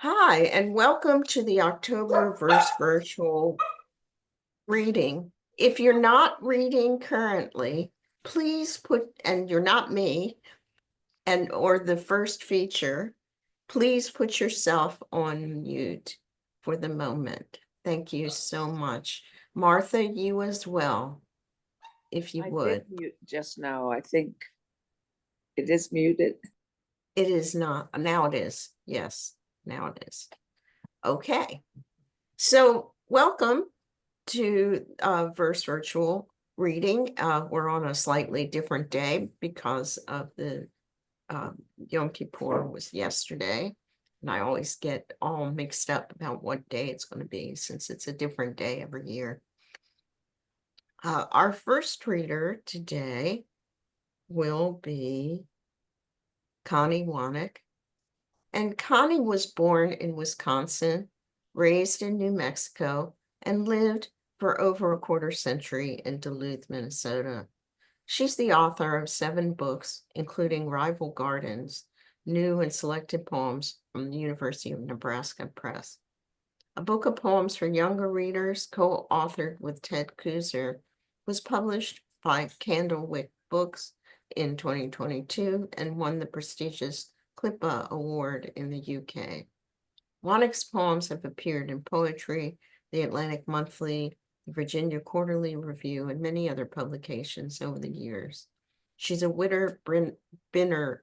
Hi, and welcome to the October Verse Virtual reading. If you're not reading currently, please and you're not me, or the first feature, please put yourself on mute for the moment. Thank you so much. Martha, you as well, if you would. I did mute just now. I think it is muted. It is not. Now it is. Yes, now it is. Okay. So welcome to Verse Virtual reading. We're on a slightly different day because of the Yom Kippur was yesterday. And I always get all mixed up about what day it's going to be since it's a different day every year. Our first reader today will be Connie Wanek. And Connie was born in Wisconsin, raised in New Mexico, and lived for over a quarter century in Duluth, Minnesota. She's the author of 7 books, including Rival Gardens, New and Selected Poems from the University of Nebraska Press. A book of poems for younger readers, co-authored with Ted Kuzer, was published by Candlewick Books in 2022 and won the prestigious Clippa Award in the UK. Wanek's poems have appeared in Poetry, the Atlantic Monthly, the Virginia Quarterly Review, and many other publications over the years. She's a Witter Binner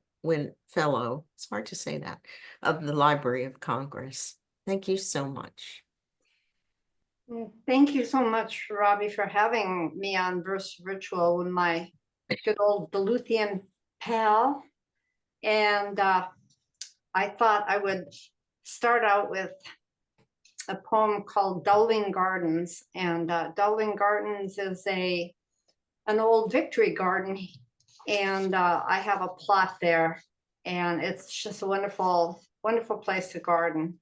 Fellow, it's hard to say that, of the Library of Congress. Thank you so much. Thank you so much, Robbi, for having me on Verse Ritual with my good old Duluthian pal. And I thought I would start out with a poem called Dowling Gardens. And Dowling Gardens is an old victory garden. And I have a plot there. And it's just a wonderful, wonderful place to garden.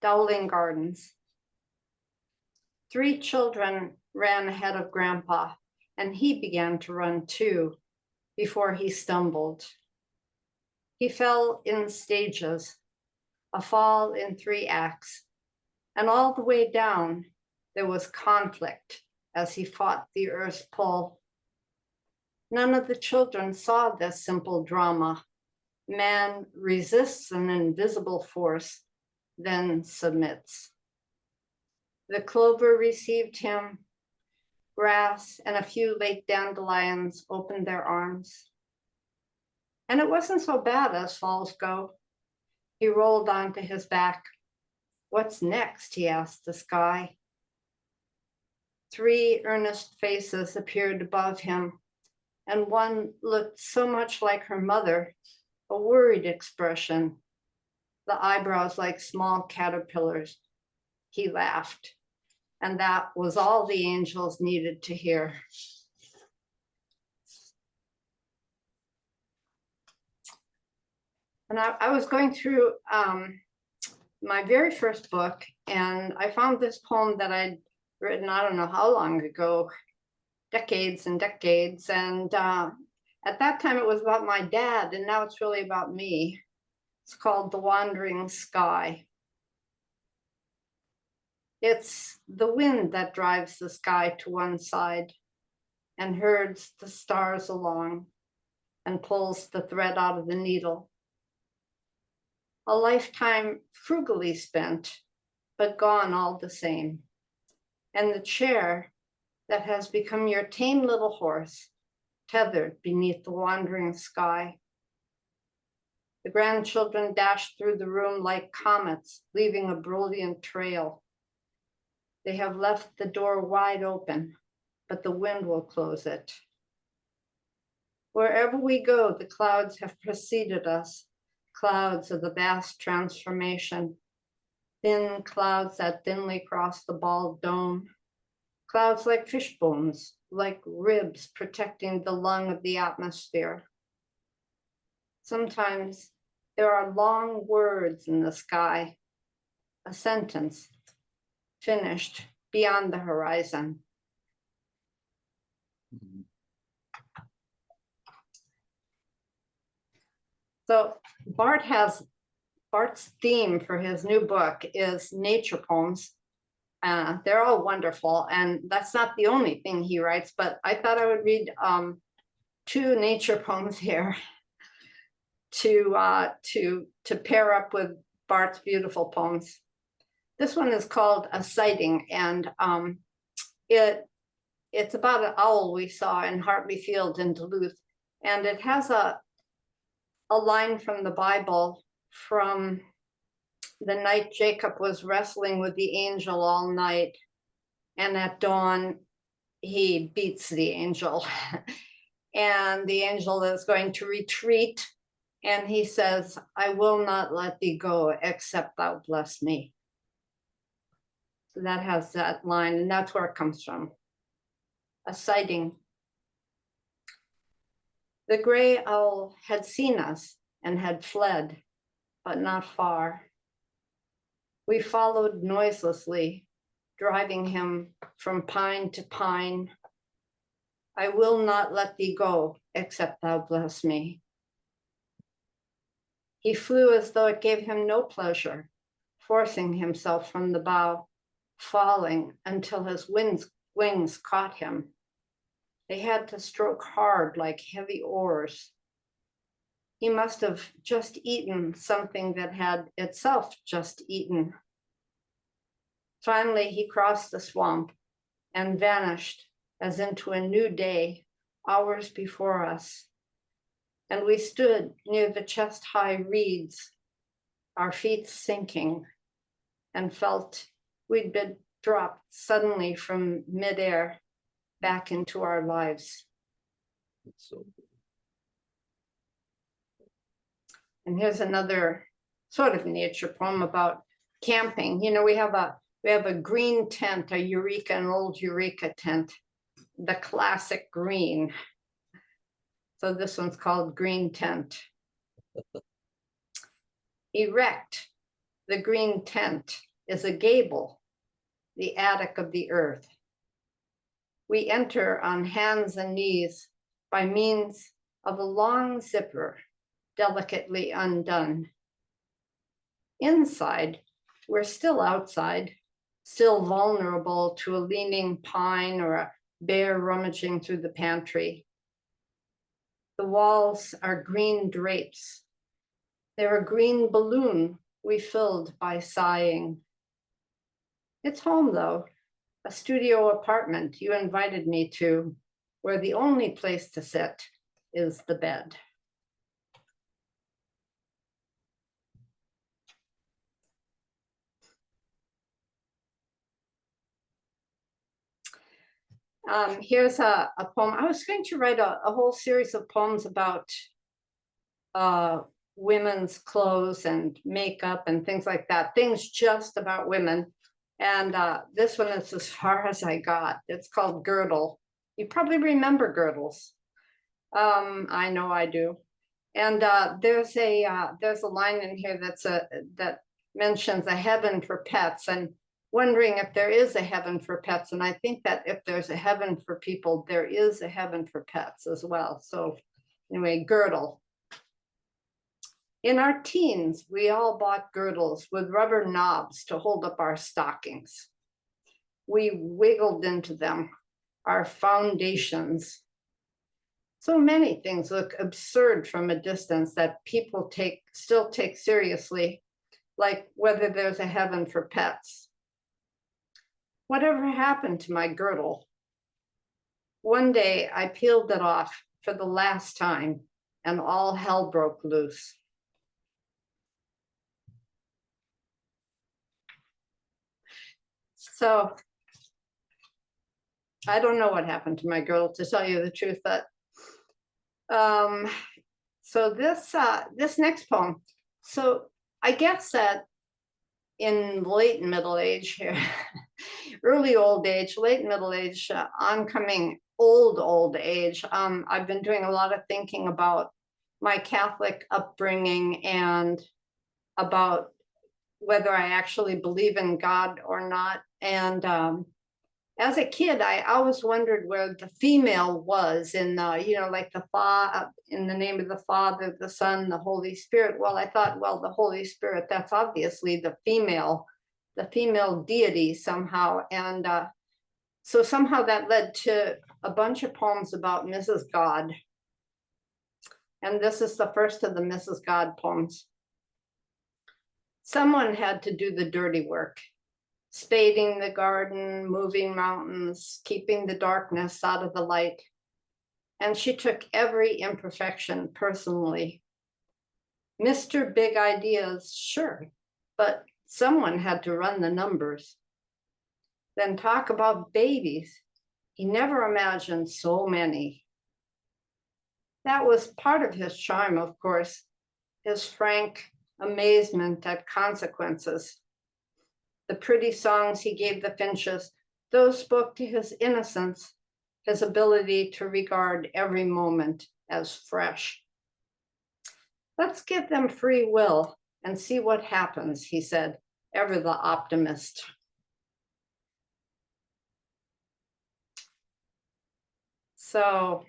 Dowling Gardens. 3 children ran ahead of Grandpa, and he began to run too before he stumbled. He fell in stages, a fall in 3 acts, and all the way down there was conflict as he fought the earth's pull. None of the children saw this simple drama. Man resists an invisible force, then submits. The clover received him. Grass and a few lake dandelions opened their arms. And it wasn't so bad as falls go. He rolled onto his back. What's next? He asked the sky. 3 earnest faces appeared above him, and one looked so much like her mother, a worried expression, the eyebrows like small caterpillars. He laughed, and that was all the angels needed to hear. And I was going through my very first book, and I found this poem that I'd written, I don't know how long ago, decades and decades. And at that time it was about my dad, and now it's really about me. It's called The Wandering Sky. It's the wind that drives the sky to one side and herds the stars along and pulls the thread out of the needle. A lifetime frugally spent, but gone all the same. And the chair that has become your tame little horse, tethered beneath the wandering sky. The grandchildren dash through the room like comets, leaving a brilliant trail. They have left the door wide open, but the wind will close it. Wherever we go, the clouds have preceded us, clouds of the vast transformation, thin clouds that thinly cross the bald dome, clouds like fish bones, like ribs protecting the lung of the atmosphere. Sometimes there are long words in the sky, a sentence finished beyond the horizon. So Bart has Bart's theme for his new book is nature poems. They're all wonderful, and that's not the only thing he writes, but I thought I would read two nature poems here to pair up with Bart's beautiful poems. This one is called A Sighting, and it's about an owl we saw in Hartley Field in Duluth, and it has a line from the Bible from the night Jacob was wrestling with the angel all night, and at dawn he beats the angel and the angel is going to retreat, and he says, I will not let thee go except thou bless me. So that has that line, and that's where it comes from. A sighting. The gray owl had seen us and had fled, but not far. We followed noiselessly, driving him from pine to pine. I will not let thee go, except thou bless me. He flew as though it gave him no pleasure, forcing himself from the bough, falling until his wings caught him. They had to stroke hard like heavy oars. He must have just eaten something that had itself just eaten. Finally, he crossed the swamp and vanished as into a new day, hours before us. And we stood near the chest-high reeds, our feet sinking, and felt we'd been dropped suddenly from midair back into our lives. And here's another sort of nature poem about camping. You know, we have a green tent, a Eureka, an old Eureka tent, the classic green. So this one's called Green Tent. Erect, the green tent is a gable, the attic of the earth. We enter on hands and knees by means of a long zipper, delicately undone. Inside, we're still outside, still vulnerable to a leaning pine or a bear rummaging through the pantry. The walls are green drapes. They're a green balloon we filled by sighing. It's home, though, a studio apartment you invited me to, where the only place to sit is the bed. Here's a poem. I was going to write a whole series of poems about women's clothes and makeup and things like that, things just about women. And this one is as far as I got. It's called Girdle. You probably remember girdles. I know I do. And there's a line in here that mentions a heaven for pets, and wondering if there is a heaven for pets. And I think that if there's a heaven for people, there is a heaven for pets as well. So anyway, girdle. In our teens, we all bought girdles with rubber knobs to hold up our stockings. We wiggled into them, our foundations. So many things look absurd from a distance that people still take seriously, like whether there's a heaven for pets. Whatever happened to my girdle? One day I peeled it off for the last time and all hell broke loose. So I don't know what happened to my girdle, to tell you the truth, but so this next poem. So I guess that in late middle age here, early old age, late middle age, oncoming old age, I've been doing a lot of thinking about my Catholic upbringing and about whether I actually believe in God or not. And As a kid, I always wondered where the female was in like in the name of the Father, the Son, the Holy Spirit. Well, I thought, well, the Holy Spirit, that's obviously the female deity somehow. And so somehow that led to a bunch of poems about Mrs. God. And this is the first of the Mrs. God poems. Someone had to do the dirty work. Spading the garden, moving mountains, keeping the darkness out of the light. And she took every imperfection personally. Mr. Big Ideas, sure, but someone had to run the numbers. Then talk about babies. He never imagined so many. That was part of his charm, of course, his frank amazement at consequences. The pretty songs he gave the finches, those spoke to his innocence, his ability to regard every moment as fresh. Let's give them free will and see what happens, he said, ever the optimist. So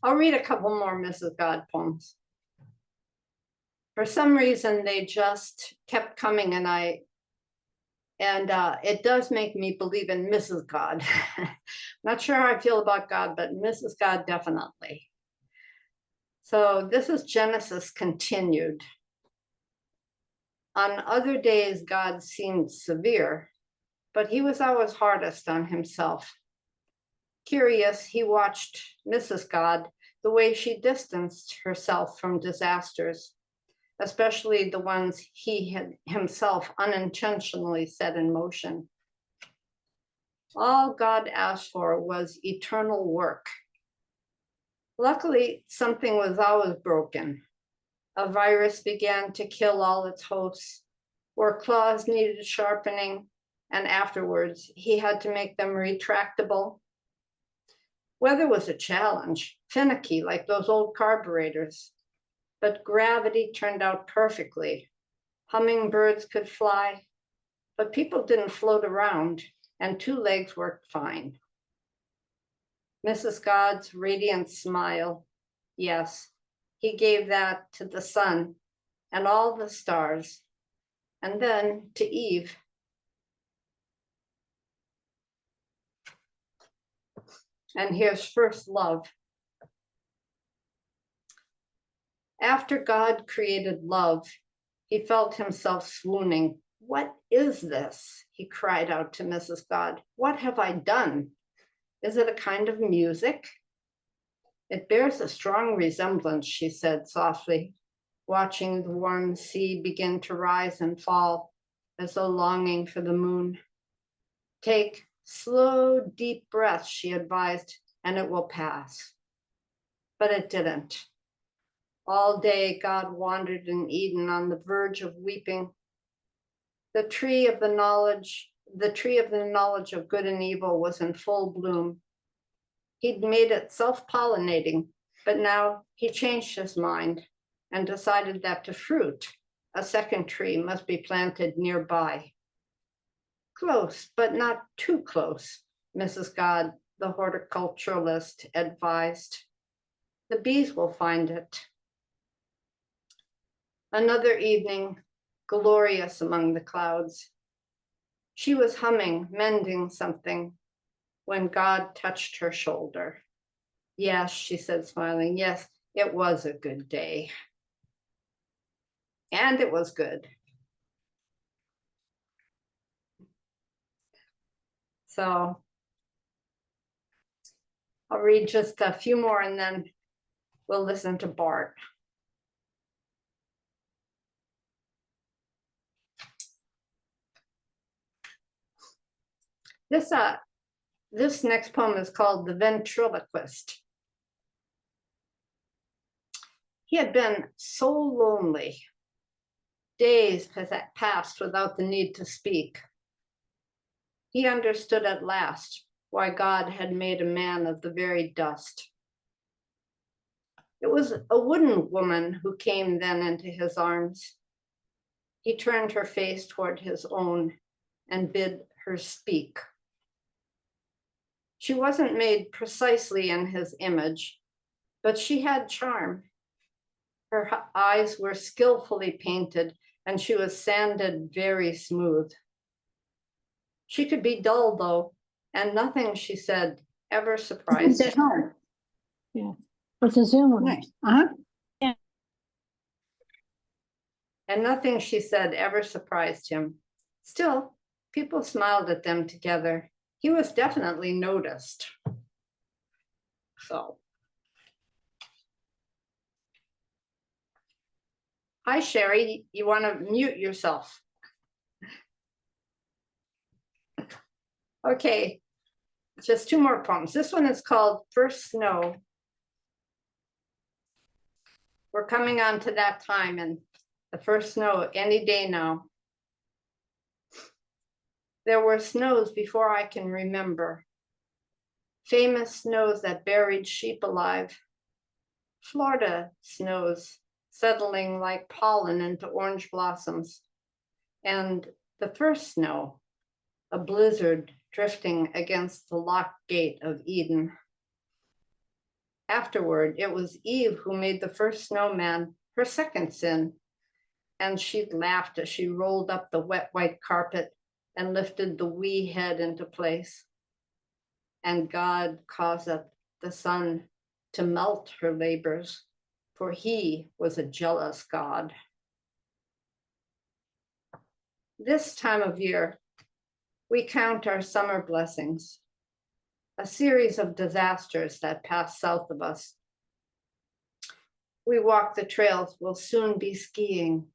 I'll read a couple more Mrs. God poems. For some reason, they just kept coming, and it does make me believe in Mrs. God. Not sure how I feel about God, but Mrs. God definitely. So this is Genesis continued. On other days, God seemed severe, but he was always hardest on himself. Curious, he watched Mrs. God, the way she distanced herself from disasters, especially the ones he had himself unintentionally set in motion. All God asked for was eternal work. Luckily, something was always broken. A virus began to kill all its hosts, or claws needed sharpening, and afterwards he had to make them retractable. Weather was a challenge, finicky like those old carburetors. But gravity turned out perfectly. Hummingbirds could fly, but people didn't float around, and two legs worked fine. Mrs. God's radiant smile, yes, he gave that to the sun and all the stars, and then to Eve. And here's first love. After God created love, he felt himself swooning. What is this? He cried out to Mrs. God. What have I done? Is it a kind of music? It bears a strong resemblance, she said softly, watching the warm sea begin to rise and fall, as though longing for the moon. Take slow, deep breaths, she advised, and it will pass. But it didn't. All day, God wandered in Eden on the verge of weeping. The tree of the knowledge of good and evil was in full bloom. He'd made it self-pollinating, but now he changed his mind and decided that to fruit, a second tree must be planted nearby. Close, but not too close, Mrs. God, the horticulturalist, advised. The bees will find it. Another evening, glorious among the clouds. She was humming, mending something, when God touched her shoulder. Yes, she said, smiling, yes, it was a good day. And it was good. So I'll read just a few more and then we'll listen to Bart. This next poem is called The Ventriloquist. He had been so lonely. Days passed without the need to speak. He understood at last why God had made a man of the very dust. It was a wooden woman who came then into his arms. He turned her face toward his own and bid her speak. She wasn't made precisely in his image, but she had charm. Her eyes were skillfully painted, and she was sanded very smooth. She could be dull, though, and nothing she said ever surprised It's at him. home. Yeah, it's a Zoom one. Nice. And nothing she said ever surprised him. Still, people smiled at them together. He was definitely noticed. So. Hi, Sherry, you want to mute yourself? Okay, just two more poems. This one is called First Snow. We're coming on to that time, and the first snow any day now. There were snows before I can remember. Famous snows that buried sheep alive. Florida snows settling like pollen into orange blossoms. And the first snow, a blizzard drifting against the locked gate of Eden. Afterward, it was Eve who made the first snowman her second sin, and she laughed as she rolled up the wet white carpet and lifted the wee head into place. And God causeth the sun to melt her labors, for he was a jealous God. This time of year, we count our summer blessings, a series of disasters that pass south of us. We walk the trails, we'll soon be skiing.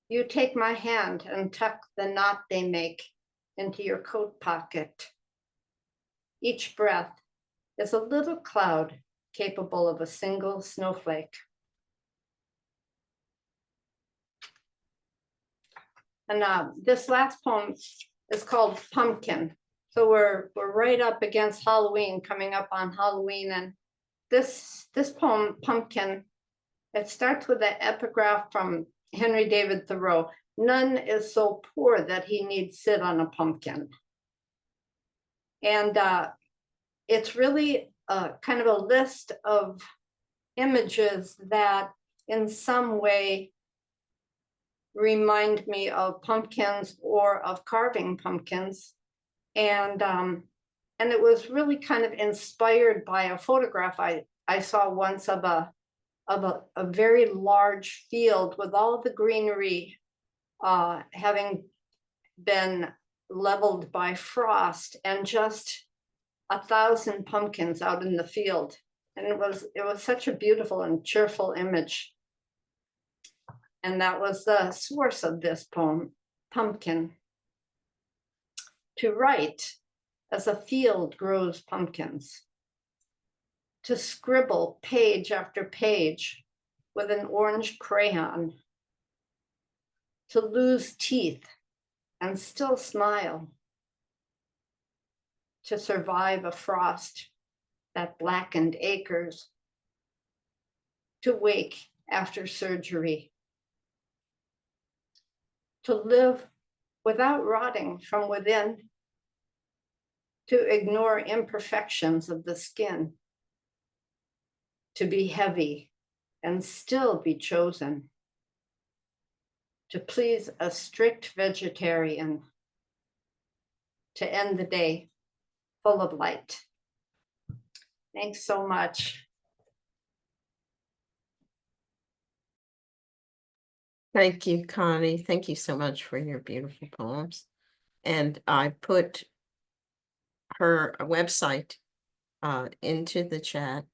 You take my hand and tuck the knot they make into your coat pocket. Each breath is a little cloud capable of a single snowflake. And this last poem is called Pumpkin. So we're right up against Halloween, coming up on Halloween. And this poem, Pumpkin, it starts with an epigraph from Henry David Thoreau. None is so poor that he need sit on a pumpkin. And it's really kind of a list of images that in some way remind me of pumpkins or of carving pumpkins. And it was really kind of inspired by a photograph I saw once of a very large field with all of the greenery having been leveled by frost, and just 1,000 pumpkins out in the field. And it was such a beautiful and cheerful image. And that was the source of this poem, Pumpkin. To write as a field grows pumpkins. To scribble page after page with an orange crayon. To lose teeth and still smile. To survive a frost that blackened acres. To wake after surgery. To live without rotting from within. To ignore imperfections of the skin. To be heavy and still be chosen. To please a strict vegetarian. To end the day full of light. Thanks so much. Thank you, Connie. Thank you so much for your beautiful poems. And I put her website into the chat.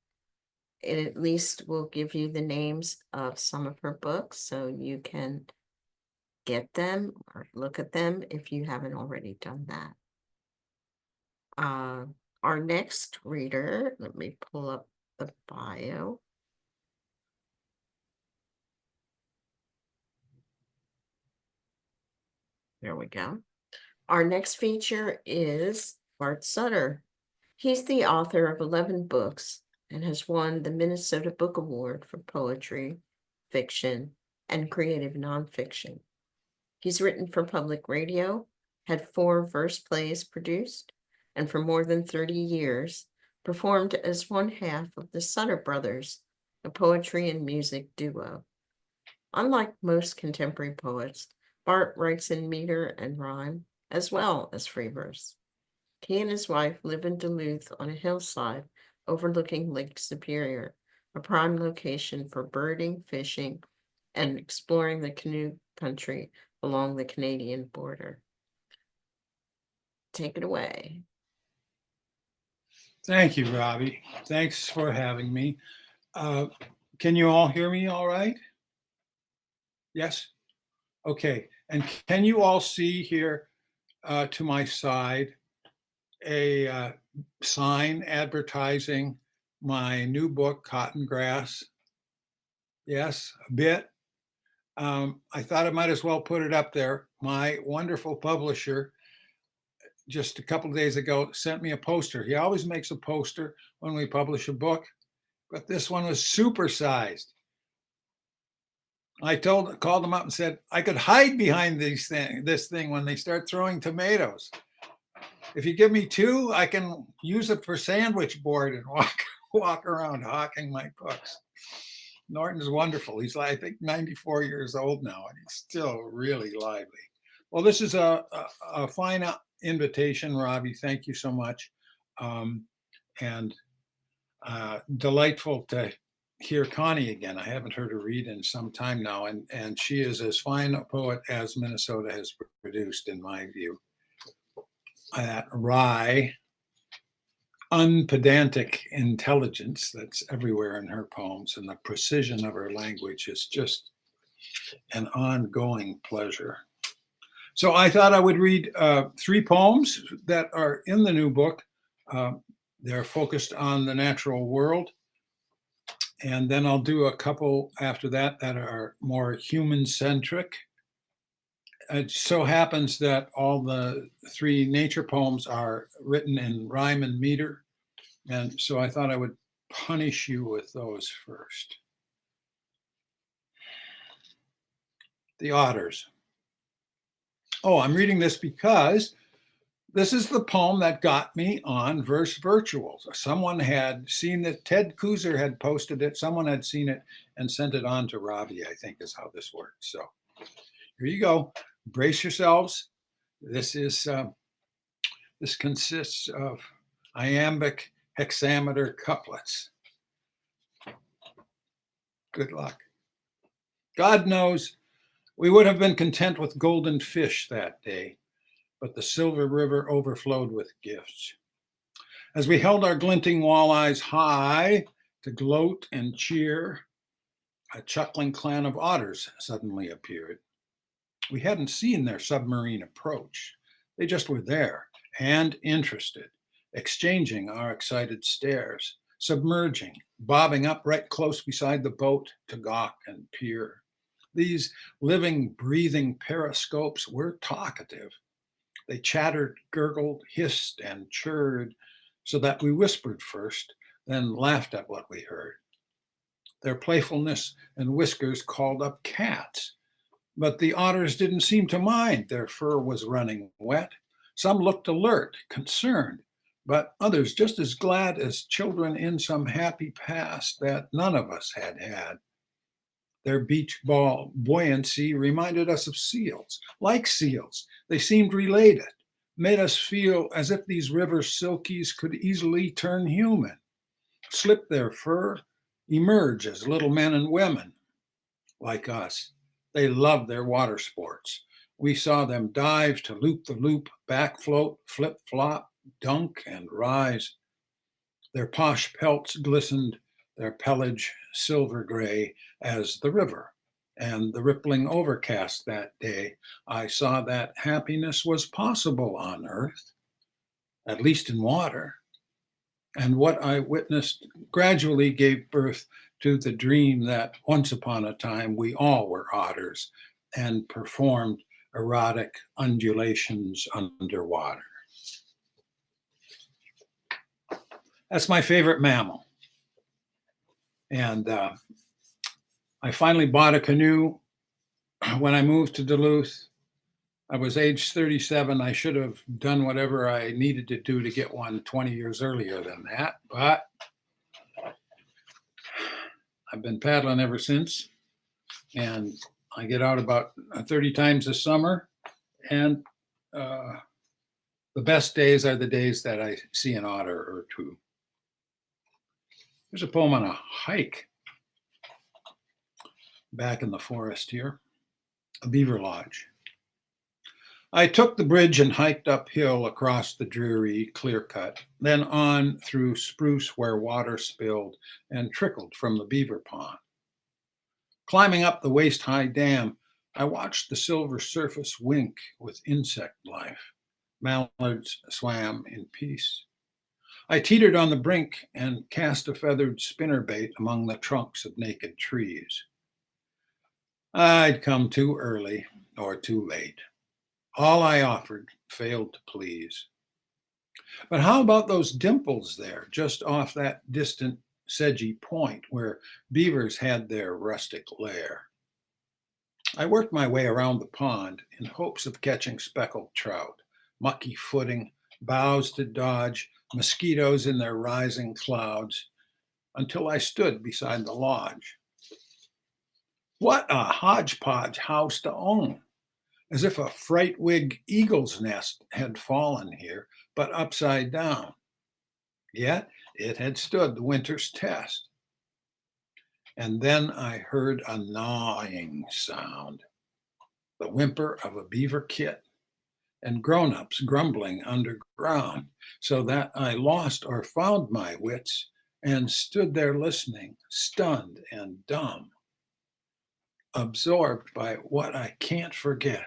It at least will give you the names of some of her books, so you can get them or look at them if you haven't already done that. Our next reader, let me pull up the bio. There we go. Our next feature is Bart Sutter. He's the author of 11 books and has won the Minnesota Book Award for poetry, fiction, and creative nonfiction. He's written for public radio, had 4 verse plays produced, and for more than 30 years performed as one half of the Sutter Brothers, a poetry and music duo. Unlike most contemporary poets, Bart writes in meter and rhyme as well as free verse. He and his wife live in Duluth on a hillside overlooking Lake Superior, a prime location for birding, fishing, and exploring the canoe country along the Canadian border. Take it away. Thank you, Robbi. Thanks for having me. Can you all hear me all right? Yes? Okay. And can you all see here to my side a sign advertising my new book, Cotton Grass? Yes, a bit. I thought I might as well put it up there. My wonderful publisher just a couple of days ago sent me a poster. He always makes a poster when we publish a book, but this one was supersized. I called them up and said, I could hide behind this thing when they start throwing tomatoes. If you give me two, I can use it for sandwich board and walk around hawking my books. Norton's wonderful. He's, I think, 94 years old now, and he's still really lively. Well, this is a fine invitation, Robbi. Thank you so much. And delightful to hear Connie again. I haven't heard her read in some time now, and she is as fine a poet as Minnesota has produced, in my view. That wry, unpedantic intelligence that's everywhere in her poems, and the precision of her language is just an ongoing pleasure. So I thought I would read 3 poems that are in the new book. They're focused on the natural world. And then I'll do a couple after that that are more human-centric. It so happens that all the 3 nature poems are written in rhyme and meter. And so I thought I would punish you with those first. The Otters. Oh, I'm reading this because this is the poem that got me on Verse Virtuals. Someone had seen that, Ted Kuzer had posted it, someone had seen it and sent it on to Robbi, I think is how this works. So here you go. Brace yourselves. This consists of iambic hexameter couplets. Good luck. God knows we would have been content with golden fish that day, but the silver river overflowed with gifts. As we held our glinting walleyes high to gloat and cheer, a chuckling clan of otters suddenly appeared. We hadn't seen their submarine approach. They just were there and interested, exchanging our excited stares, submerging, bobbing up right close beside the boat to gawk and peer. These living, breathing periscopes were talkative. They chattered, gurgled, hissed, and chirred, so that we whispered first, then laughed at what we heard. Their playfulness and whiskers called up cats, but the otters didn't seem to mind. Their fur was running wet. Some looked alert, concerned, but others just as glad as children in some happy past that none of us had had. Their beach ball buoyancy reminded us of seals. Like seals, they seemed related, made us feel as if these river silkies could easily turn human, slip their fur, emerge as little men and women. Like us, they loved their water sports. We saw them dive to loop the loop, back float, flip flop, dunk, and rise. Their posh pelts glistened, their pelage silver gray as the river. And the rippling overcast that day, I saw that happiness was possible on earth, at least in water. And what I witnessed gradually gave birth to the dream that once upon a time we all were otters and performed erotic undulations underwater. That's my favorite mammal. And I finally bought a canoe when I moved to Duluth. I was age 37. I should have done whatever I needed to do to get one 20 years earlier than that, but I've been paddling ever since, and I get out about 30 times a summer, and the best days are the days that I see an otter or two. There's a poem on a hike back in the forest here, a beaver lodge. I took the bridge and hiked uphill across the dreary clear cut, then on through spruce where water spilled and trickled from the beaver pond. Climbing up the waist-high dam, I watched the silver surface wink with insect life. Mallards swam in peace. I teetered on the brink and cast a feathered spinnerbait among the trunks of naked trees. I'd come too early or too late. All I offered failed to please. But how about those dimples there, just off that distant sedgy point where beavers had their rustic lair? I worked my way around the pond in hopes of catching speckled trout, mucky footing, boughs to dodge, mosquitoes in their rising clouds, until I stood beside the lodge. What a hodgepodge house to own! As if a frightwig eagle's nest had fallen here, but upside down. Yet it had stood the winter's test. And then I heard a gnawing sound, the whimper of a beaver kit, and grown-ups grumbling underground, so that I lost or found my wits and stood there listening, stunned and dumb, absorbed by what I can't forget.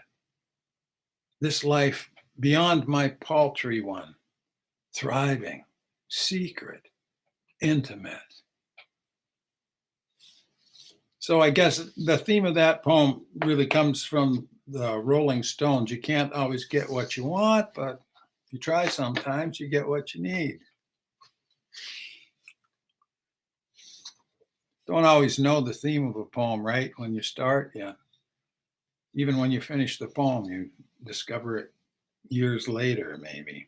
This life beyond my paltry one, thriving, secret, intimate. So I guess the theme of that poem really comes from the Rolling Stones. You can't always get what you want, but if you try sometimes, you get what you need. Don't always know the theme of a poem, right? When you start, yeah. Even when you finish the poem, you discover it years later, maybe.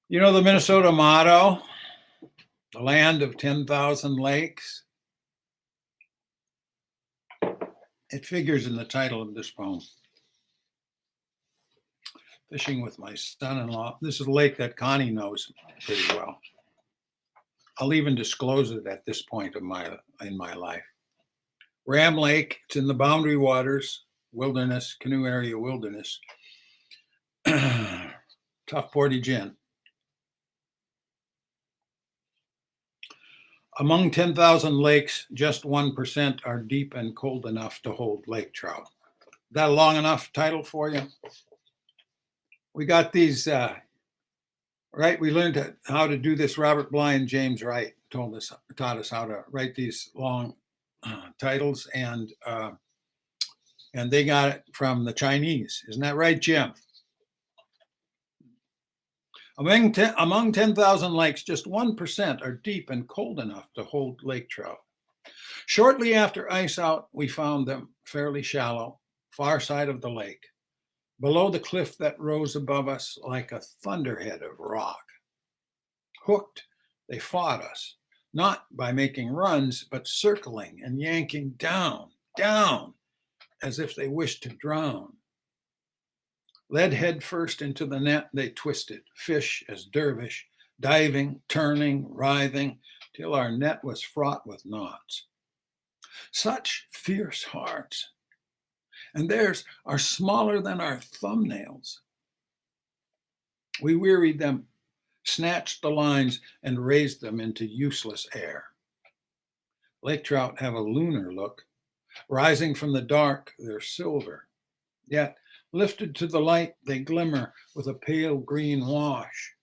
You know the Minnesota motto, the land of 10,000 lakes? It figures in the title of this poem. Fishing with my son-in-law. This is a lake that Connie knows pretty well. I'll even disclose it at this point in my life. Ram Lake, it's in the Boundary Waters, wilderness, canoe area wilderness. Tough portage in. Among 10,000 lakes, just 1% are deep and cold enough to hold lake trout. Is that a long enough title for you? We got these, right? We learned how to do this. Robert Bly and James Wright taught us how to write these long titles, and they got it from the Chinese. Isn't that right, Jim? Among 10,000 lakes, just 1% are deep and cold enough to hold lake trout. Shortly after ice out, we found them fairly shallow, far side of the lake, below the cliff that rose above us like a thunderhead of rock. Hooked, they fought us, not by making runs, but circling and yanking down, down, as if they wished to drown. Led head first into the net, they twisted, fish as dervish, diving, turning, writhing, till our net was fraught with knots. Such fierce hearts, and theirs are smaller than our thumbnails. We wearied them, snatched the lines, and raised them into useless air. Lake trout have a lunar look. Rising from the dark, they're silver. Yet, lifted to the light, they glimmer with a pale green wash.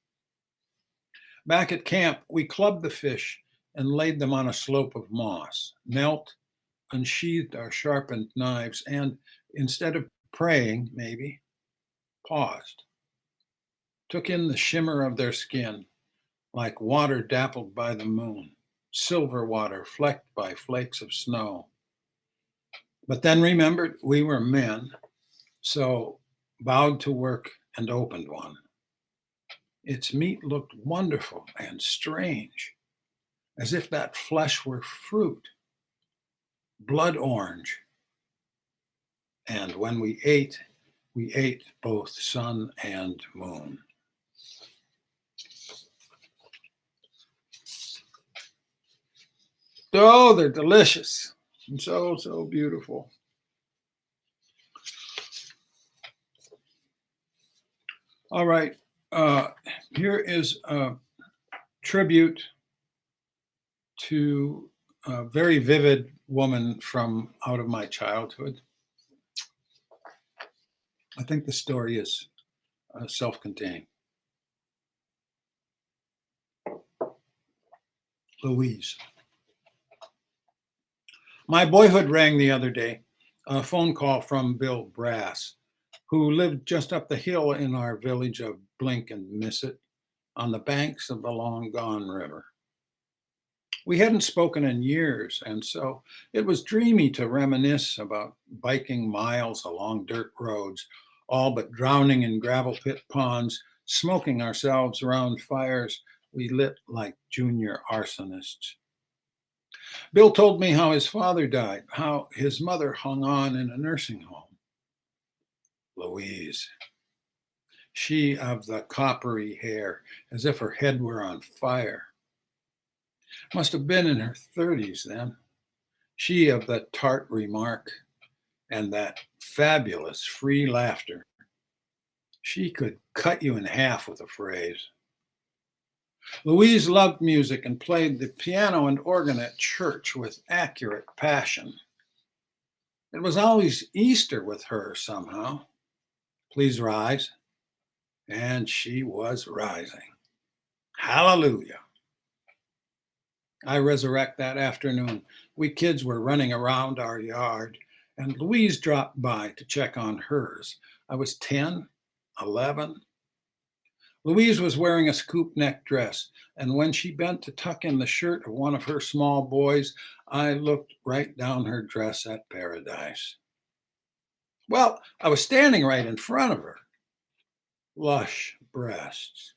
Back at camp, we clubbed the fish and laid them on a slope of moss, knelt, unsheathed our sharpened knives, and instead of praying, maybe, paused, took in the shimmer of their skin, like water dappled by the moon, silver water flecked by flakes of snow. But then remembered we were men, so bowed to work and opened one. Its meat looked wonderful and strange, as if that flesh were fruit, blood orange. And when we ate both sun and moon. Oh, they're delicious and so, so beautiful. All right, here is a tribute to a very vivid woman from out of my childhood. I think the story is self-contained. Louise. My boyhood rang the other day, a phone call from Bill Brass, who lived just up the hill in our village of Blink and Miss It, on the banks of the long gone river. We hadn't spoken in years, and so it was dreamy to reminisce about biking miles along dirt roads, all but drowning in gravel pit ponds, smoking ourselves around fires we lit like junior arsonists. Bill told me how his father died, how his mother hung on in a nursing home. Louise, she of the coppery hair, as if her head were on fire. Must have been in her 30s then. She of the tart remark and that fabulous free laughter. She could cut you in half with a phrase. Louise loved music and played the piano and organ at church with accurate passion. It was always Easter with her somehow. Please rise. And she was rising. Hallelujah. I resurrect that afternoon. We kids were running around our yard, and Louise dropped by to check on hers. I was 10, 11. Louise was wearing a scoop neck dress, and when she bent to tuck in the shirt of one of her small boys, I looked right down her dress at paradise. Well, I was standing right in front of her. Lush breasts.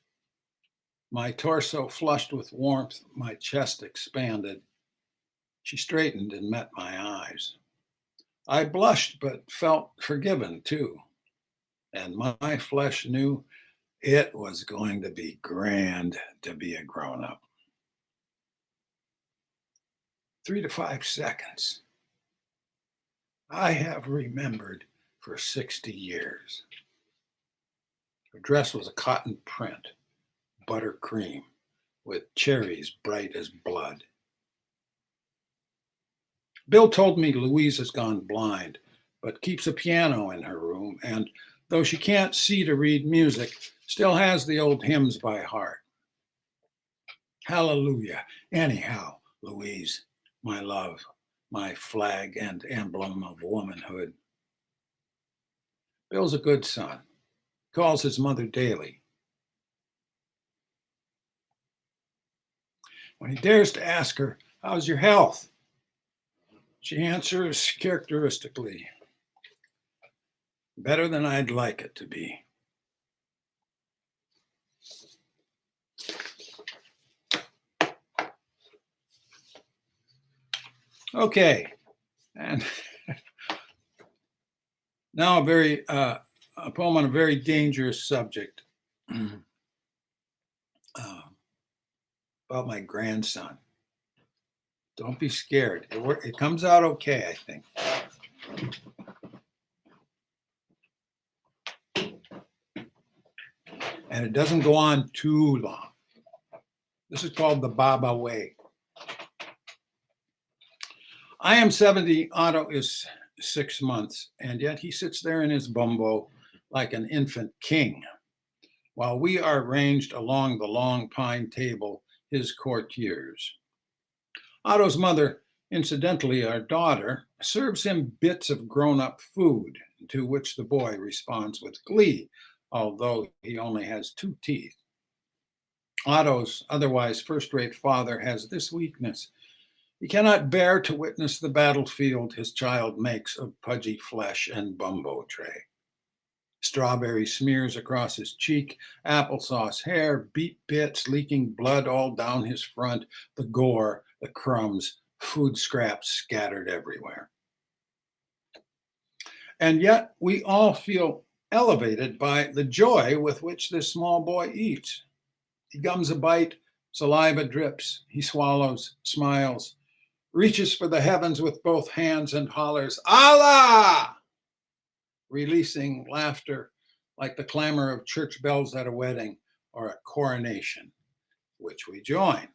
My torso flushed with warmth, my chest expanded. She straightened and met my eyes. I blushed, but felt forgiven too. And my flesh knew it was going to be grand to be a grown-up. 3 to 5 seconds. I have remembered for 60 years. Her dress was a cotton print, buttercream, with cherries bright as blood. Bill told me Louise has gone blind, but keeps a piano in her room, and though she can't see to read music, still has the old hymns by heart. Hallelujah. Anyhow, Louise, my love, my flag and emblem of womanhood. Bill's a good son. Calls his mother daily. When he dares to ask her, how's your health? She answers characteristically, better than I'd like it to be. Okay, and now a poem on a very dangerous subject about my grandson. Don't be scared. It comes out okay, I think. And it doesn't go on too long. This is called the Baba Way. I am 70, Otto is 6 months, and yet he sits there in his bumbo like an infant king, while we are ranged along the long pine table, his courtiers. Otto's mother, incidentally our daughter, serves him bits of grown-up food, to which the boy responds with glee, although he only has 2 teeth. Otto's otherwise first-rate father has this weakness. He cannot bear to witness the battlefield his child makes of pudgy flesh and bumbo tray. Strawberry smears across his cheek, applesauce hair, beet bits, leaking blood all down his front, the gore, the crumbs, food scraps scattered everywhere. And yet we all feel elevated by the joy with which this small boy eats. He gums a bite, saliva drips, he swallows, smiles, reaches for the heavens with both hands and hollers, Allah! Releasing laughter like the clamor of church bells at a wedding or a coronation, which we join.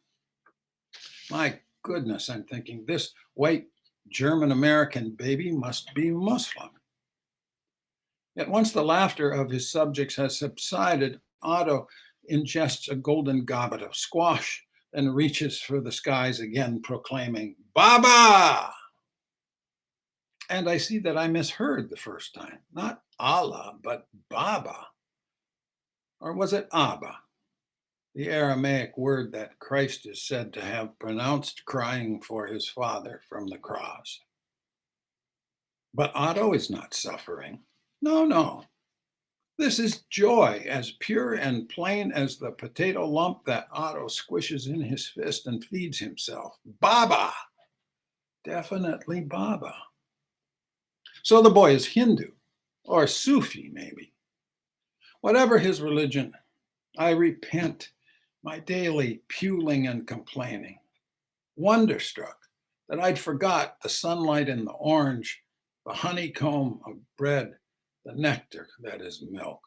My goodness, I'm thinking this white German-American baby must be Muslim. Yet once the laughter of his subjects has subsided, Otto ingests a golden goblet of squash, then reaches for the skies again, proclaiming, Baba! And I see that I misheard the first time. Not Allah, but Baba. Or was it Abba, the Aramaic word that Christ is said to have pronounced crying for his Father from the cross? But Otto is not suffering. No, no. This is joy, as pure and plain as the potato lump that Otto squishes in his fist and feeds himself. Baba! Definitely Baba. So the boy is Hindu, or Sufi maybe. Whatever his religion, I repent my daily puling and complaining, wonderstruck that I'd forgot the sunlight in the orange, the honeycomb of bread, the nectar that is milk.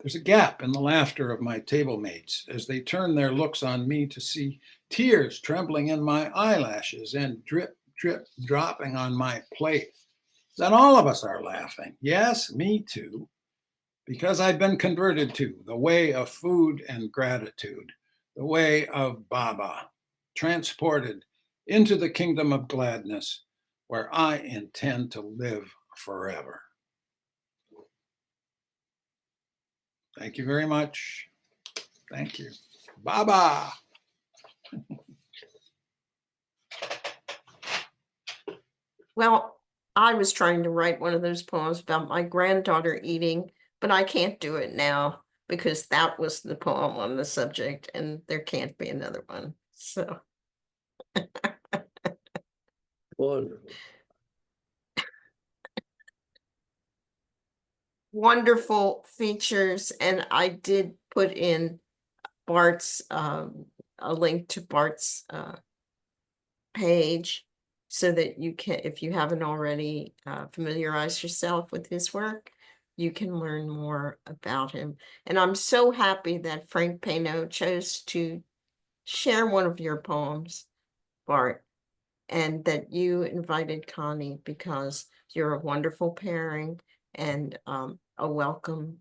There's a gap in the laughter of my table mates as they turn their looks on me to see tears trembling in my eyelashes and drip, drip, dropping on my plate. Then all of us are laughing. Yes, me too, because I've been converted to the way of food and gratitude, the way of Baba, transported into the kingdom of gladness where I intend to live forever. Thank you very much. Thank you. Baba. Well, I was trying to write one of those poems about my granddaughter eating, but I can't do it now because that was the poem on the subject and there can't be another one. So Wonderful. wonderful features. And I did put in Bart's, a link to Bart's page so that you can, if you haven't already familiarized yourself with his work, you can learn more about him. And I'm so happy that Frank Pano chose to share one of your poems, Bart, and that you invited Connie because you're a wonderful pairing and a welcome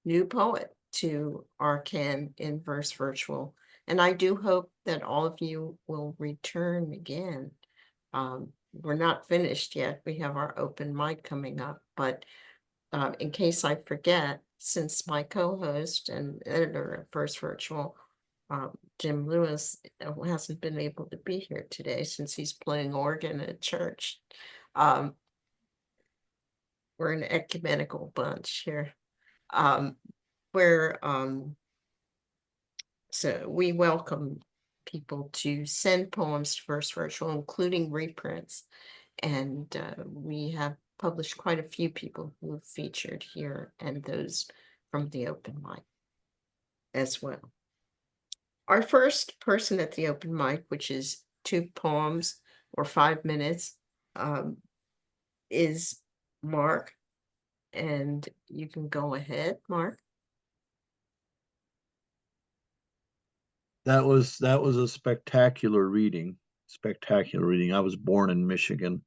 new poet to our Can in Verse Virtual. And I do hope that all of you will return again. We're not finished yet. We have our open mic coming up, but in case I forget, since my co-host and editor at Verse Virtual, Jim Lewis, hasn't been able to be here today since he's playing organ at church. We're an ecumenical bunch here. So we welcome people to send poems to Verse Virtual, including reprints. And we have published quite a few people who have featured here and those from the open mic as well. Our first person at the open mic, which is 2 poems or 5 minutes, is Marc. And you can go ahead, Marc. That was a spectacular reading. Spectacular reading. I was born in Michigan,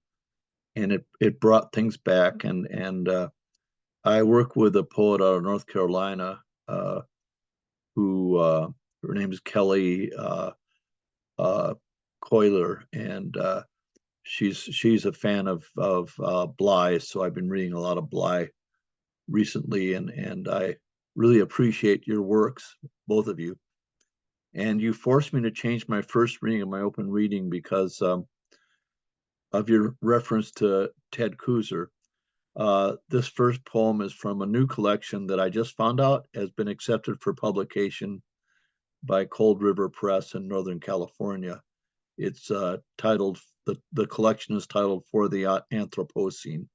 and it brought things back. And I work with a poet out of North Carolina, who her name is Kelly Coiler, and she's a fan of Bly. So I've been reading a lot of Bly recently, and I really appreciate your works, both of you. And you forced me to change my first reading of my open reading because of your reference to Ted Kooser. This first poem is from a new collection that I just found out has been accepted for publication by Cold River Press in Northern California. It's titled, the collection is titled For the Anthropocene.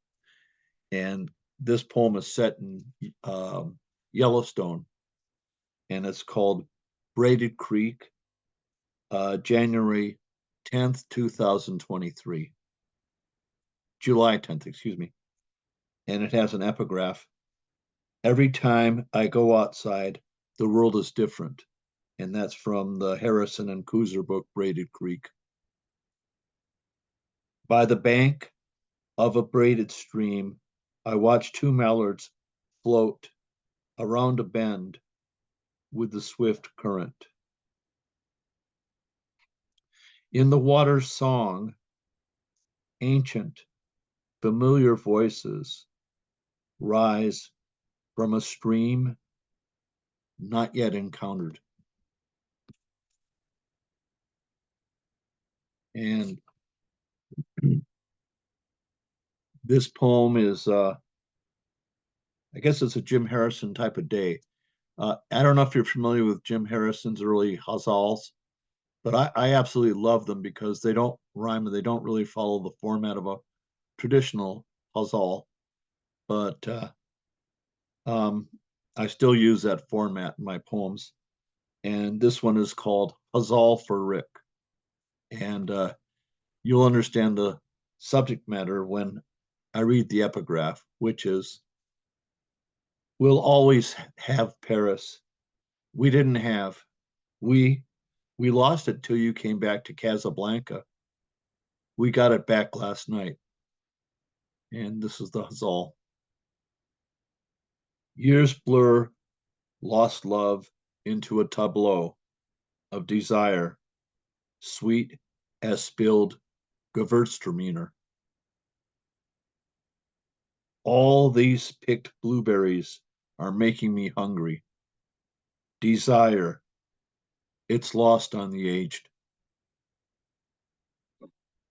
And this poem is set in Yellowstone, and it's called Braided Creek, January 10th, 2023. July 10th, excuse me. And it has an epigraph. Every time I go outside, the world is different. And that's from the Harrison and Kooser book, Braided Creek. By the bank of a braided stream, I watch two mallards float around a bend with the swift current. In the water's song, ancient, familiar voices rise from a stream not yet encountered. And this poem is, I guess it's a Jim Harrison type of day. I don't know if you're familiar with Jim Harrison's early ghazals, but I absolutely love them because they don't rhyme and they don't really follow the format of a traditional ghazal. But I still use that format in my poems. And this one is called Ghazal for Rick. And you'll understand the subject matter when I read the epigraph, which is, we'll always have Paris. We didn't have. We lost it till you came back to Casablanca. We got it back last night. And this is the Ghazal. Years blur lost love into a tableau of desire, sweet as spilled Gewürztraminer. All these picked blueberries are making me hungry. Desire, it's lost on the aged.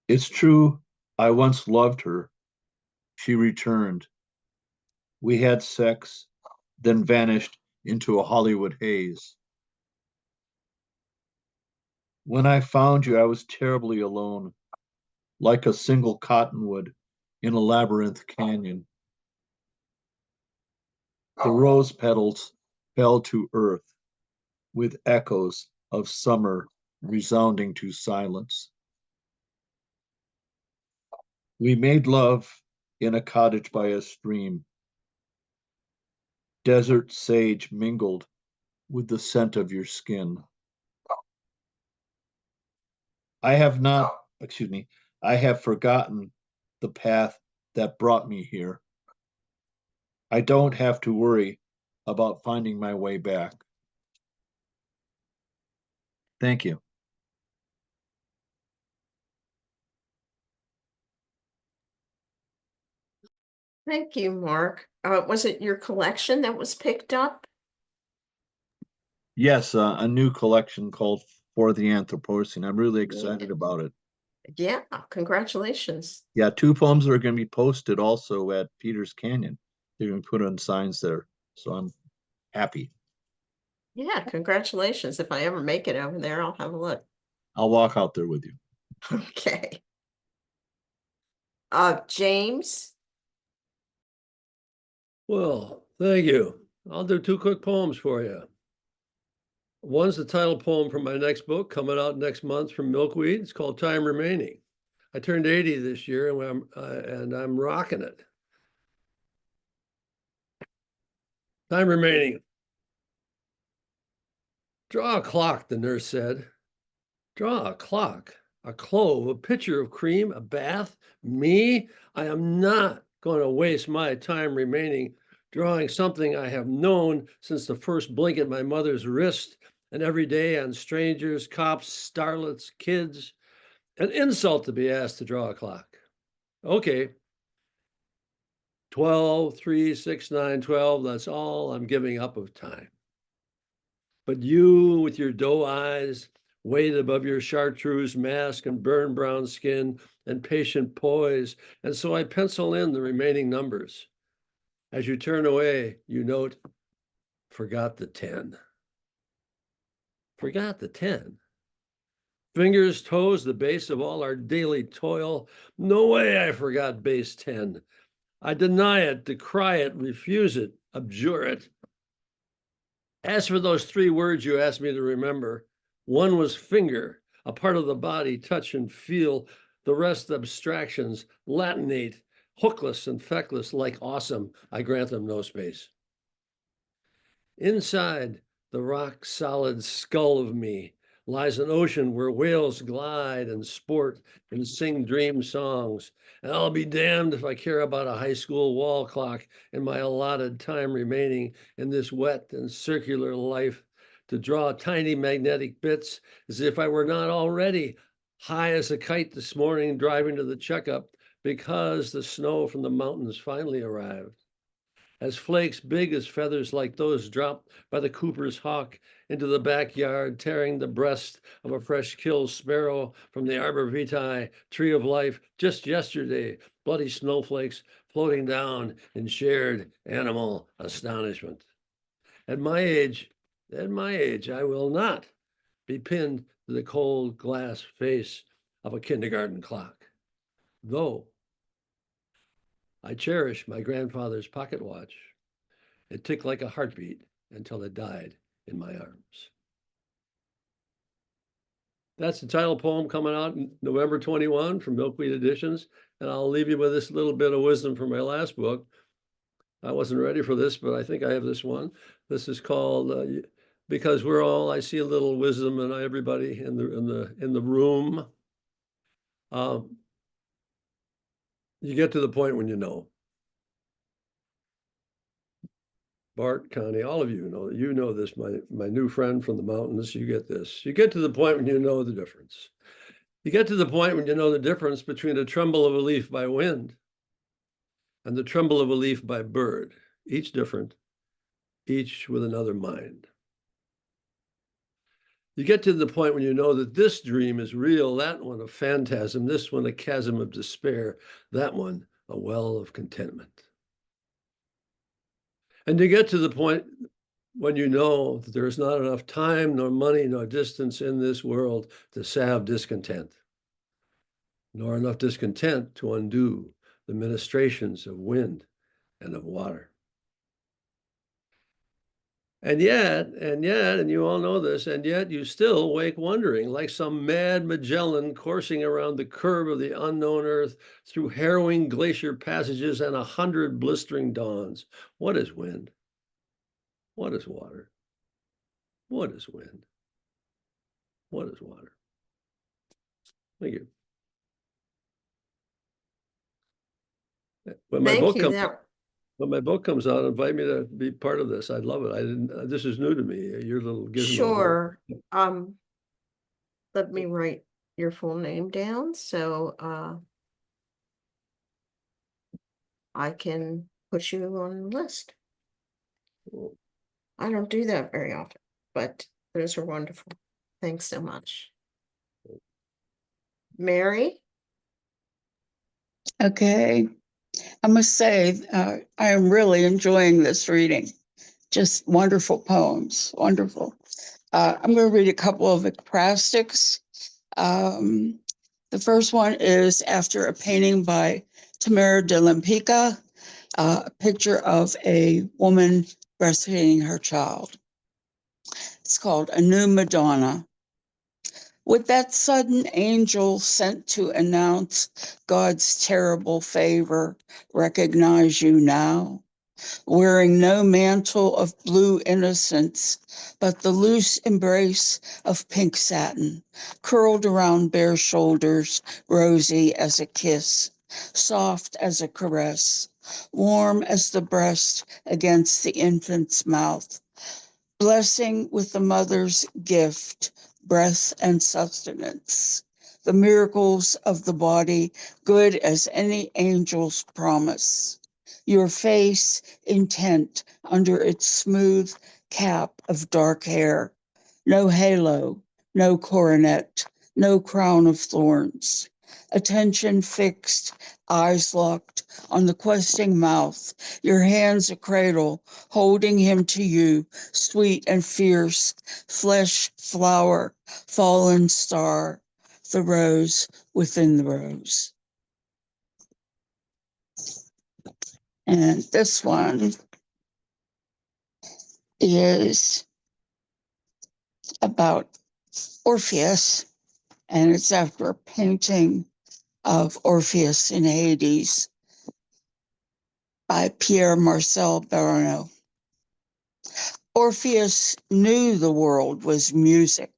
It's true, I once loved her. She returned. We had sex, then vanished into a Hollywood haze. When I found you, I was terribly alone, like a single cottonwood in a labyrinth canyon. The rose petals fell to earth with echoes of summer resounding to silence. We made love in a cottage by a stream. Desert sage mingled with the scent of your skin. I have forgotten the path that brought me here. I don't have to worry about finding my way back. Thank you. Thank you, Mark. Was it your collection that was picked up? Yes, a new collection called For the Anthropocene. I'm really excited about it. Yeah, congratulations. Yeah, 2 poems are going to be posted also at Peters Canyon. They're going to put on signs there. So I'm happy. Yeah, congratulations. If I ever make it over there, I'll have a look. I'll walk out there with you. Okay. James? Well, thank you. I'll do 2 quick poems for you. One's the title poem from my next book coming out next month from Milkweed. It's called Time Remaining. I turned 80 this year and I'm rocking it. Time remaining. Draw a clock, the nurse said. Draw a clock, a clove, a pitcher of cream, a bath, me. I am not going to waste my time remaining drawing something I have known since the first blink at my mother's wrist and every day on strangers, cops, starlets, kids. An insult to be asked to draw a clock. Okay. 12, 3, 6, 9, 12, that's all I'm giving up of time. But you with your doe eyes, weight above your chartreuse mask and burned brown skin and patient poise. And so I pencil in the remaining numbers. As you turn away, you note, forgot the 10. Forgot the 10. Fingers, toes, the base of all our daily toil. No way I forgot base 10. I deny it, decry it, refuse it, abjure it. As for those 3 words you asked me to remember, one was finger, a part of the body, touch and feel. The rest abstractions, Latinate, hookless and feckless, like awesome. I grant them no space. Inside the rock solid skull of me lies an ocean where whales glide and sport and sing dream songs. And I'll be damned if I care about a high school wall clock in my allotted time remaining in this wet and circular life to draw tiny magnetic bits as if I were not already high as a kite this morning driving to the checkup because the snow from the mountains finally arrived. As flakes big as feathers like those dropped by the Cooper's hawk into the backyard, tearing the breast of a fresh-killed sparrow from the arbor vitae, tree of life, just yesterday, bloody snowflakes floating down in shared animal astonishment. At my age, I will not be pinned to the cold glass face of a kindergarten clock, though I cherish my grandfather's pocket watch. It ticked like a heartbeat until it died in my arms. That's the title poem coming out November 21 from Milkweed Editions. And I'll leave you with this little bit of wisdom from my last book. I wasn't ready for this, but I think I have this one. This is called Because We're All, I see a little wisdom in everybody in the room. You get to the point when you know. Bart, Connie, all of you know this, my new friend from the mountains, you get this. You get to the point when you know the difference. You get to the point when you know the difference between a tremble of a leaf by wind and the tremble of a leaf by bird, each different, each with another mind. You get to the point when you know that this dream is real, that one a phantasm, this one a chasm of despair, that one a well of contentment. And you get to the point when you know that there is not enough time, nor money, nor distance in this world to salve discontent, nor enough discontent to undo the ministrations of wind and of water. And yet, and you all know this, and yet you still wake wondering, like some mad Magellan coursing around the curve of the unknown earth through harrowing glacier passages and 100 blistering dawns. What is wind? What is water? What is wind? What is water? Thank you. When my Thank book you. comes, That when my book comes out, invite me to be part of this. I'd love it. This is new to me. Your little gizmo. sure. Let me write your full name down so I can put you on the list. Cool. I don't do that very often, but those are wonderful. Thanks so much. Mary? Okay, I must say, I am really enjoying this reading. Just wonderful poems, wonderful. I'm going to read a couple of acrostics. The first one is after a painting by Tamara de Lempica, a picture of a woman breastfeeding her child. It's called A New Madonna. Would that sudden angel sent to announce God's terrible favor recognize you now? Wearing no mantle of blue innocence, but the loose embrace of pink satin, curled around bare shoulders, rosy as a kiss, soft as a caress, warm as the breast against the infant's mouth, blessing with the mother's gift, breath and sustenance, the miracles of the body, good as any angel's promise. Your face intent under its smooth cap of dark hair, no halo, no coronet, no crown of thorns. Attention fixed, eyes locked on the questing mouth, your hands a cradle, holding him to you, sweet and fierce, flesh, flower, fallen star, the rose within the rose. And this one is about Orpheus, and it's after a painting of Orpheus in Hades by Pierre Marcel Barano. Orpheus knew the world was music,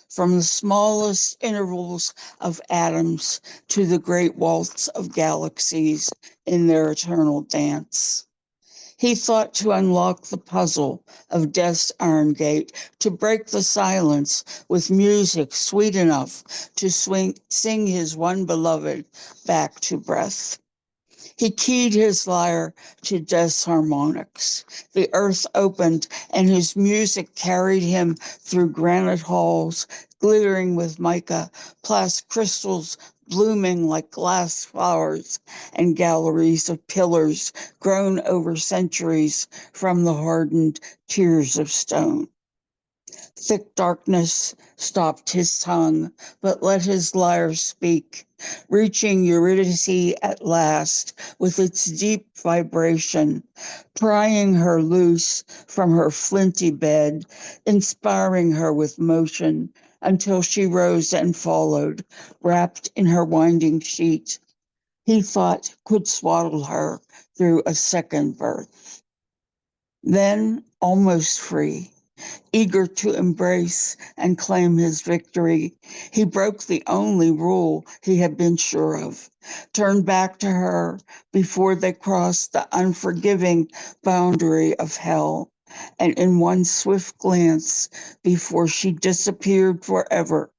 from the smallest intervals of atoms to the great waltz of galaxies in their eternal dance. He thought to unlock the puzzle of death's iron gate, to break the silence with music sweet enough to sing his one beloved back to breath. He keyed his lyre to death's harmonics. The earth opened and his music carried him through granite halls, glittering with mica, past crystals blooming like glass flowers, and galleries of pillars grown over centuries from the hardened tears of stone. Thick darkness stopped his tongue, but let his lyre speak, reaching Eurydice at last with its deep vibration, prying her loose from her flinty bed, inspiring her with motion until she rose and followed, wrapped in her winding sheet. He thought could swaddle her through a second birth. Then, almost free, eager to embrace and claim his victory, he broke the only rule he had been sure of, turned back to her before they crossed the unforgiving boundary of hell, and in one swift glance, before she disappeared forever,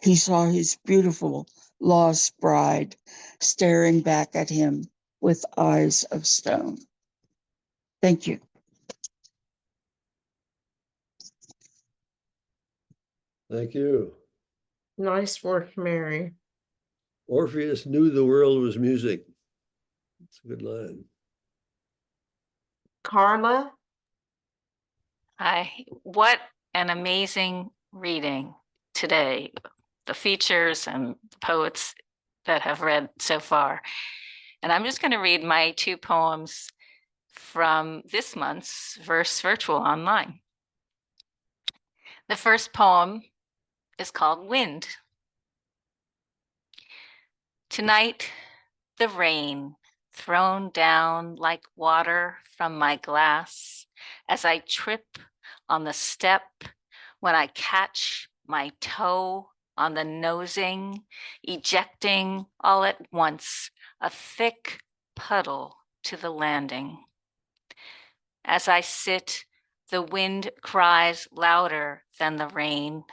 he saw his beautiful lost bride staring back at him with eyes of stone. Thank you. Thank you. Nice work, Mary. Orpheus knew the world was music. It's a good line. Carla? What an amazing reading today. The features and the poets that have read so far. And I'm just going to read my 2 poems from this month's Verse Virtual Online. The first poem is called Wind. Tonight, the rain thrown down like water from my glass as I trip on the step when I catch my toe on the nosing, ejecting all at once a thick puddle to the landing. As I sit, the wind cries louder than the rain,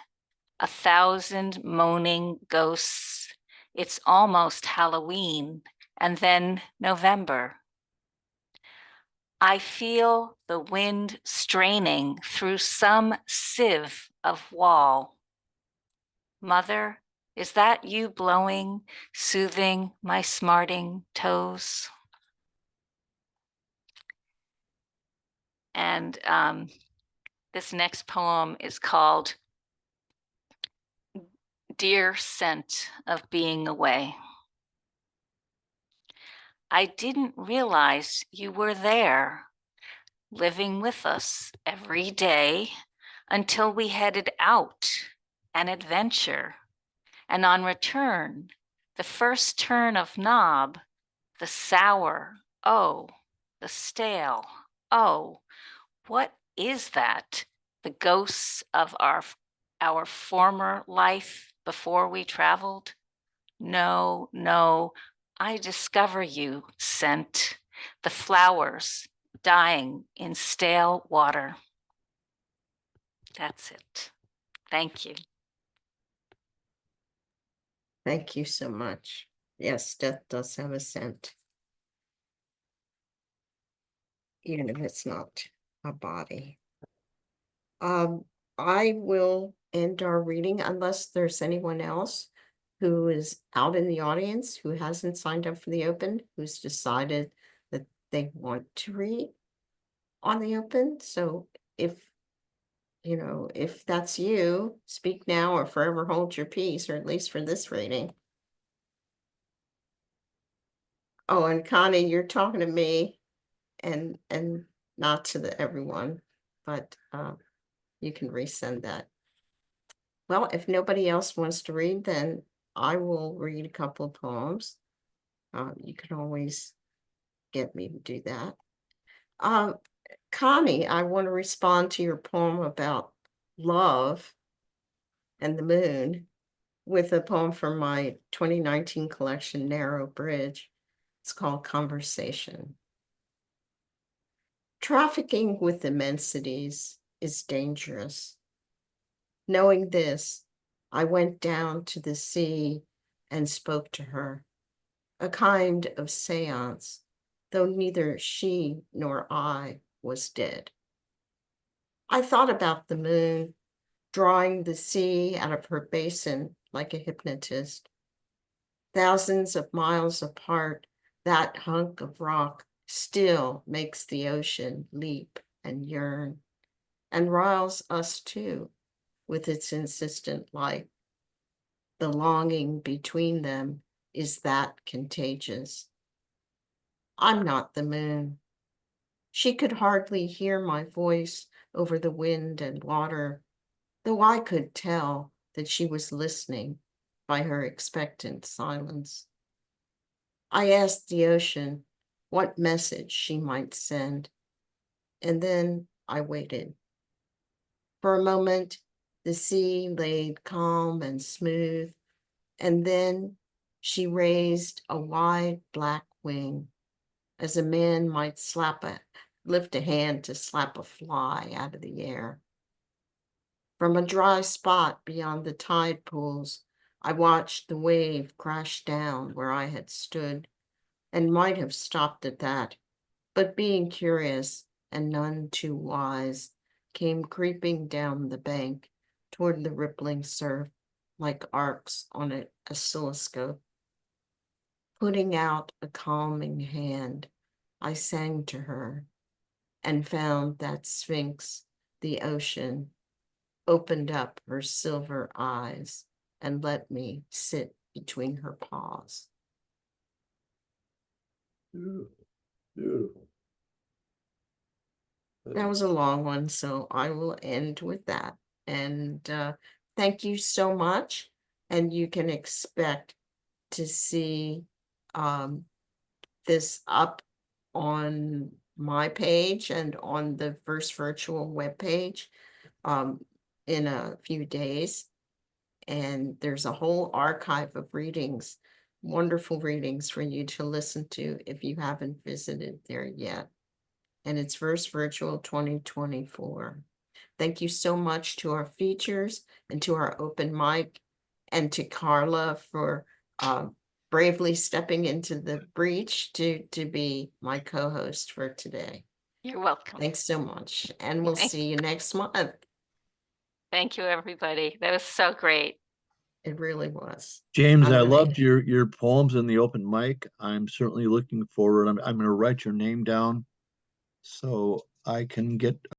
1,000 moaning ghosts. It's almost Halloween, and then November. I feel the wind straining through some sieve of wall. Mother, is that you blowing, soothing my smarting toes? And this next poem is called Dear Scent of Being Away. I didn't realize you were there, living with us every day until we headed out an adventure. And on return, the first turn of knob, the sour, oh, the stale, oh, what is that? The ghosts of our former life before we traveled? No, no, I discover you, scent, the flowers dying in stale water. That's it. Thank you. Thank you so much. Yes, death does have a scent. Even if it's not a body. I will end our reading unless there's anyone else who is out in the audience who hasn't signed up for the open, who's decided that they want to read on the open. So if, you know, if that's you, speak now or forever hold your peace, or at least for this reading. Oh, and Connie, you're talking to me and not to the everyone, but you can resend that. Well, if nobody else wants to read, then I will read a couple of poems. You can always get me to do that. Connie, I want to respond to your poem about love and the moon with a poem from my 2019 collection, Narrow Bridge. It's called Conversation. Trafficking with immensities is dangerous. Knowing this, I went down to the sea and spoke to her, a kind of seance, though neither she nor I was dead. I thought about the moon, drawing the sea out of her basin like a hypnotist. Thousands of miles apart, that hunk of rock still makes the ocean leap and yearn, and riles us too with its insistent light. The longing between them is that contagious. I'm not the moon. She could hardly hear my voice over the wind and water, though I could tell that she was listening by her expectant silence. I asked the ocean what message she might send, and then I waited. For a moment, the sea laid calm and smooth, and then she raised a wide black wing, as a man might lift a hand to slap a fly out of the air. From a dry spot beyond the tide pools, I watched the wave crash down where I had stood, and might have stopped at that, but being curious and none too wise, came creeping down the bank toward the rippling surf like arcs on an oscilloscope. Putting out a calming hand, I sang to her and found that Sphinx, the ocean, opened up her silver eyes and let me sit between her paws. Beautiful. Beautiful. That was a long one, so I will end with that. And thank you so much. And you can expect to see this up on my page and on the First Virtual webpage in a few days. And there's a whole archive of readings, wonderful readings for you to listen to if you haven't visited there yet. And it's Verse Virtual 2024. Thank you so much to our features and to our open mic, and to Carla for bravely stepping into the breach to be my co-host for today. You're welcome. Thanks so much. And we'll Thank- see you next month. Thank you, everybody. That was so great. It really was. James, I'm I gonna- loved your poems in the open mic. I'm certainly looking forward. I'm going to write your name down so I can get